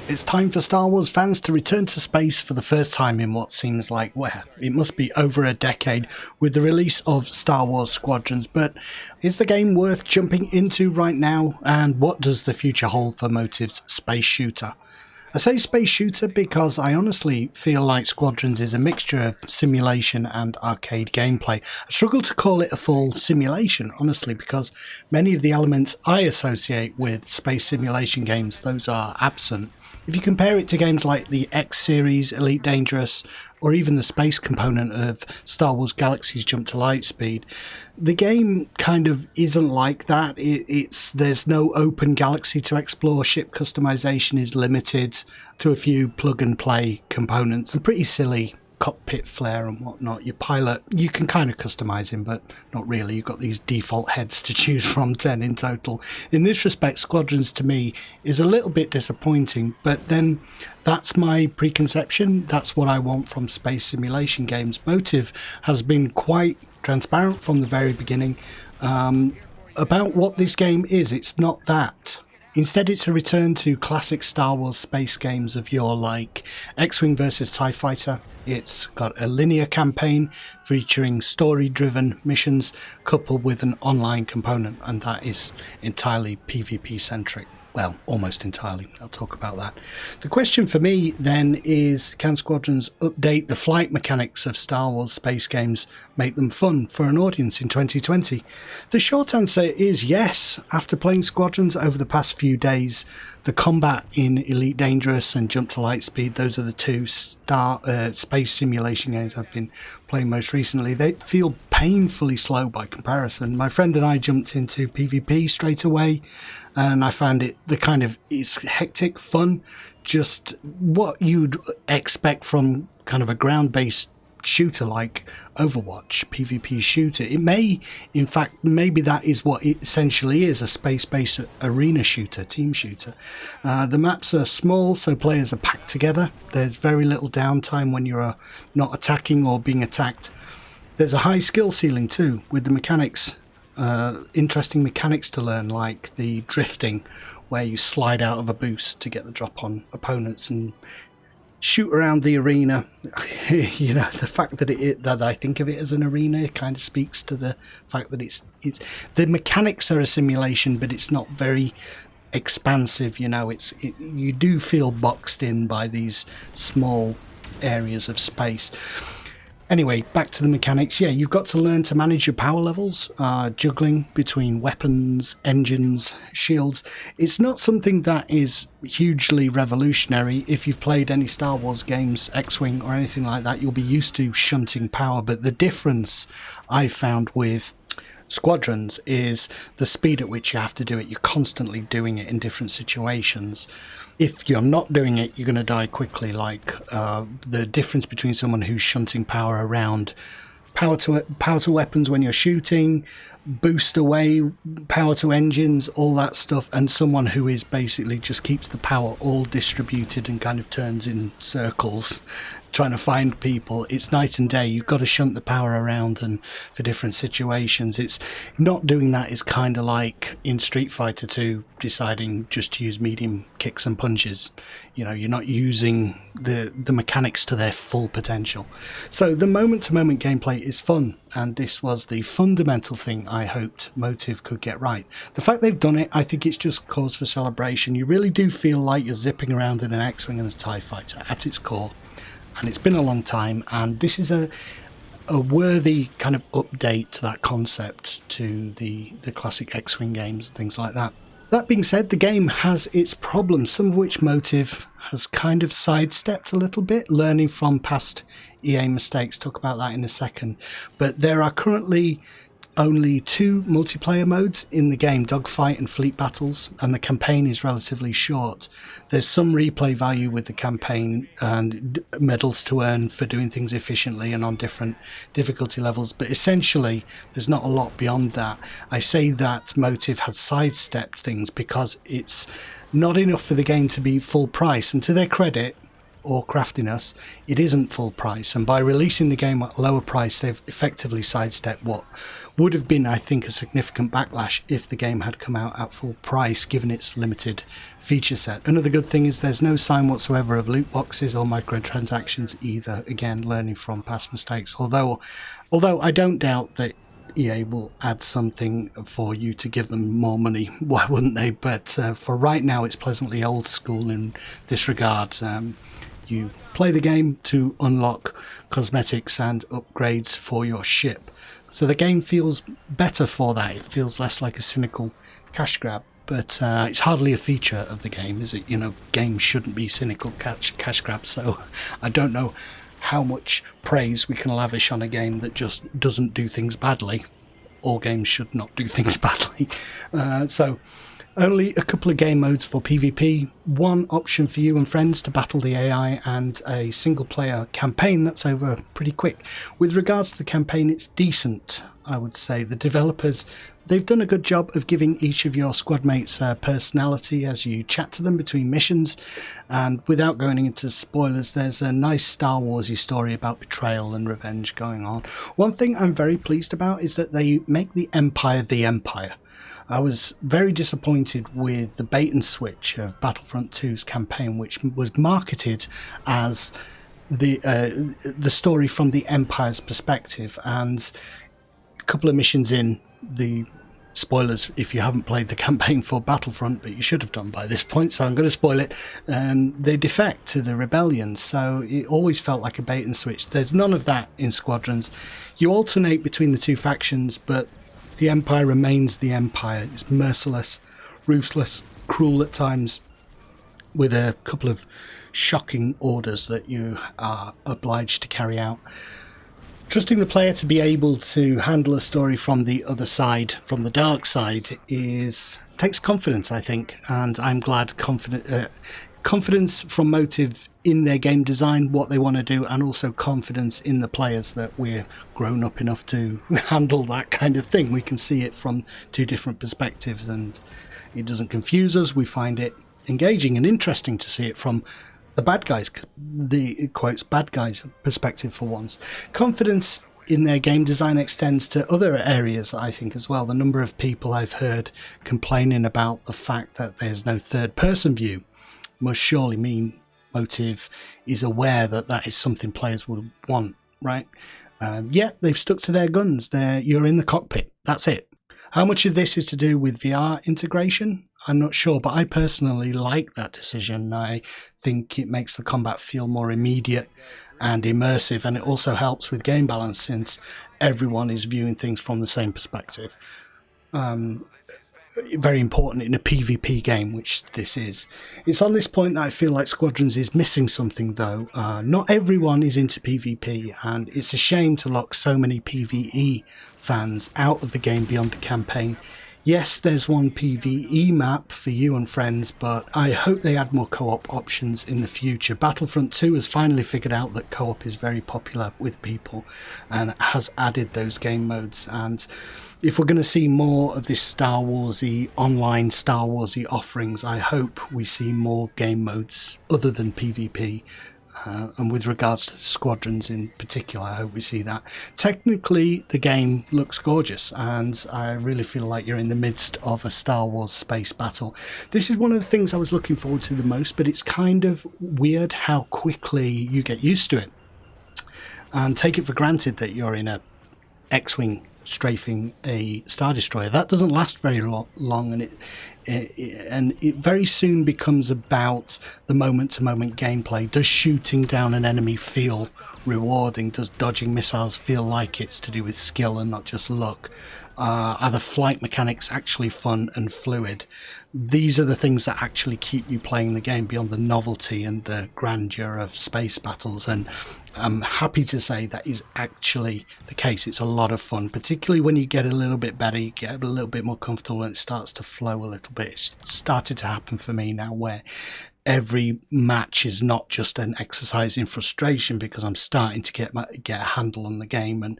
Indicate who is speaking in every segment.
Speaker 1: It's time for Star Wars fans to return to space for the first time in what seems like, well, it must be over a decade with the release of Star Wars Squadrons. But is the game worth jumping into right now? And what does the future hold for Motive's space shooter? I say space shooter because I honestly feel like Squadrons is a mixture of simulation and arcade gameplay. I struggle to call it a full simulation, honestly, because many of the elements I associate with space simulation games, those are absent. If you compare it to games like the X series, Elite Dangerous, or even the space component of Star Wars Galaxy's Jump to Lightspeed, the game kind of isn't like that. There's no open galaxy to explore. Ship customization is limited to a few plug-and-play components. And pretty silly cockpit flare and whatnot. Your pilot, you can kind of customize him, but not really. You've got these default heads to choose from, 10 in total. In this respect, Squadrons to me is a little bit disappointing, but then that's my preconception. That's what I want from space simulation games. Motive has been quite transparent from the very beginning about what this game is. It's not that. Instead, it's a return to classic Star Wars space games of yore, like X-Wing vs TIE Fighter. It's got a linear campaign featuring story-driven missions coupled with an online component, and that is entirely PvP-centric. Well, almost entirely. I'll talk about that. The question for me then is, can Squadrons update the flight mechanics of Star Wars space games, make them fun for an audience in 2020? The short answer is yes. After playing Squadrons over the past few days, the combat in Elite Dangerous and Jump to Lightspeed, those are the two space simulation games I've been playing most recently. They feel painfully slow by comparison. My friend and I jumped into PvP straight away, and I found it's hectic, fun, just what you'd expect from kind of a ground-based shooter like Overwatch, PvP shooter. It may, in fact, maybe that is what it essentially is, a space-based arena shooter, team shooter. The maps are small, so players are packed together. There's very little downtime when you're not attacking or being attacked. There's a high skill ceiling too, with the mechanics, interesting mechanics to learn, like the drifting, where you slide out of a boost to get the drop on opponents and shoot around the arena. You know, the fact that I think of it as an arena kind of speaks to the fact that it's the mechanics are a simulation, but it's not very expansive. You know, you do feel boxed in by these small areas of space. Anyway, back to the mechanics. Yeah, you've got to learn to manage your power levels, juggling between weapons, engines, shields. It's not something that is hugely revolutionary. If you've played any Star Wars games, X-Wing or anything like that, you'll be used to shunting power. But the difference I've found with Squadrons is the speed at which you have to do it. You're constantly doing it in different situations. If you're not doing it, you're going to die quickly. Like the difference between someone who's shunting power around, power to weapons when you're shooting, boost away, power to engines, all that stuff, and someone who is basically just keeps the power all distributed and kind of turns in circles trying to find people. It's night and day. You've got to shunt the power around and for different situations. It's not doing that is kind of like in Street Fighter 2 deciding just to use medium kicks and punches. You know, you're not using the mechanics to their full potential. So the moment-to-moment gameplay is fun, and this was the fundamental thing I hoped Motive could get right. The fact they've done it, I think it's just cause for celebration. You really do feel like you're zipping around in an X-Wing and a TIE Fighter at its core. And it's been a long time, and this is a worthy kind of update to that concept, to the classic X-Wing games and things like that. That being said, the game has its problems, some of which Motive has kind of sidestepped a little bit, learning from past EA mistakes. Talk about that in a second. But there are currently only 2 multiplayer modes in the game, dogfight and fleet battles, and the campaign is relatively short. There's some replay value with the campaign and medals to earn for doing things efficiently and on different difficulty levels, but essentially there's not a lot beyond that. I say that Motive has sidestepped things because it's not enough for the game to be full price, and to their credit, or craftiness, it isn't full price. And by releasing the game at a lower price, they've effectively sidestepped what would have been, I think, a significant backlash if the game had come out at full price, given its limited feature set. Another good thing is there's no sign whatsoever of loot boxes or microtransactions either. Again, learning from past mistakes. Although I don't doubt that EA will add something for you to give them more money. Why wouldn't they? But for right now, it's pleasantly old school in this regard. You play the game to unlock cosmetics and upgrades for your ship. So the game feels better for that. It feels less like a cynical cash grab. But it's hardly a feature of the game, is it? You know, games shouldn't be cynical cash grabs. So I don't know how much praise we can lavish on a game that just doesn't do things badly. All games should not do things badly. So only a couple of game modes for PvP, one option for you and friends to battle the AI, and a single player campaign that's over pretty quick. With regards to the campaign, it's decent, I would say. The developers, they've done a good job of giving each of your squad mates personality as you chat to them between missions, and without going into spoilers, there's a nice Star Warsy story about betrayal and revenge going on. One thing I'm very pleased about is that they make the Empire the Empire. I was very disappointed with the bait and switch of Battlefront 2's campaign, which was marketed as the story from the Empire's perspective, and a couple of missions in, the spoilers if you haven't played the campaign for Battlefront, but you should have done by this point, so I'm going to spoil it. They defect to the rebellion, so it always felt like a bait and switch. There's none of that in Squadrons. You alternate between the two factions, but the Empire remains the Empire. It's merciless, ruthless, cruel at times, with a couple of shocking orders that you are obliged to carry out. Trusting the player to be able to handle a story from the other side, from the dark side, takes confidence, I think, and I'm glad confidence from Motive in their game design, what they want to do, and also confidence in the players that we're grown up enough to handle that kind of thing. We can see it from two different perspectives, and it doesn't confuse us. We find it engaging and interesting to see it from the bad guys, the quotes bad guys perspective for once. Confidence in their game design extends to other areas, I think, as well. The number of people I've heard complaining about the fact that there's no third person view must surely mean Motive is aware that that is something players would want, right? Yet they've stuck to their guns. You're in the cockpit. That's it. How much of this is to do with VR integration? I'm not sure, but I personally like that decision. I think it makes the combat feel more immediate and immersive, and it also helps with game balance since everyone is viewing things from the same perspective. Very important in a PvP game, which this is. It's on this point that I feel like Squadrons is missing something, though. Not everyone is into PvP, and it's a shame to lock so many PvE fans out of the game beyond the campaign. Yes, there's one PvE map for you and friends, but I hope they add more co-op options in the future. Battlefront 2 has finally figured out that co-op is very popular with people and has added those game modes. And if we're going to see more of this Star Warsy, online Star Warsy offerings, I hope we see more game modes other than PvP. And with regards to the Squadrons in particular, I hope we see that. Technically, the game looks gorgeous, and I really feel like you're in the midst of a Star Wars space battle. This is one of the things I was looking forward to the most, but it's kind of weird how quickly you get used to it and take it for granted that you're in a X-Wing strafing a Star Destroyer. That doesn't last very long, and it very soon becomes about the moment-to-moment gameplay. Does shooting down an enemy feel rewarding? Does dodging missiles feel like it's to do with skill and not just luck? Are the flight mechanics actually fun and fluid? These are the things that actually keep you playing the game beyond the novelty and the grandeur of space battles, and I'm happy to say that is actually the case. It's a lot of fun, particularly when you get a little bit better, you get a little bit more comfortable, and it starts to flow a little bit. It's started to happen for me now, where every match is not just an exercise in frustration, because I'm starting to get a handle on the game, and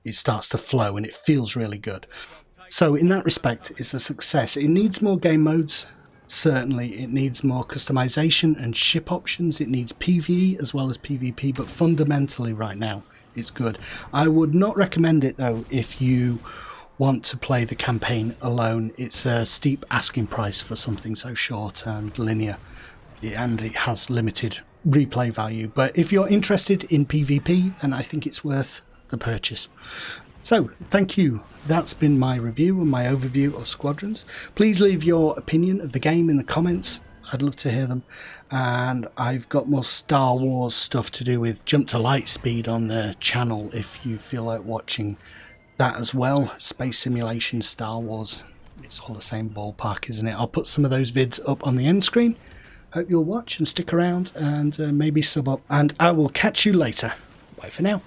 Speaker 1: it starts to flow, and it feels really good. So in that respect, it's a success. It needs more game modes. certainly it needs more customization and ship options. It needs PvE as well as PvP, but fundamentally right now it's good. I would not recommend it though if you want to play the campaign alone. It's a steep asking price for something so short and linear, and it has limited replay value. But if you're interested in PvP, then I think it's worth the purchase. So thank you. That's been my review and my overview of Squadrons. Please leave your opinion of the game in the comments. I'd love to hear them. And I've got more Star Wars stuff to do with jump to light speed on the channel if you feel like watching that as well. Space simulation, Star Wars, it's all the same ballpark, isn't it? I'll put some of those vids up on the end screen. Hope you'll watch and stick around and maybe sub up, and I will catch you later. Bye for now.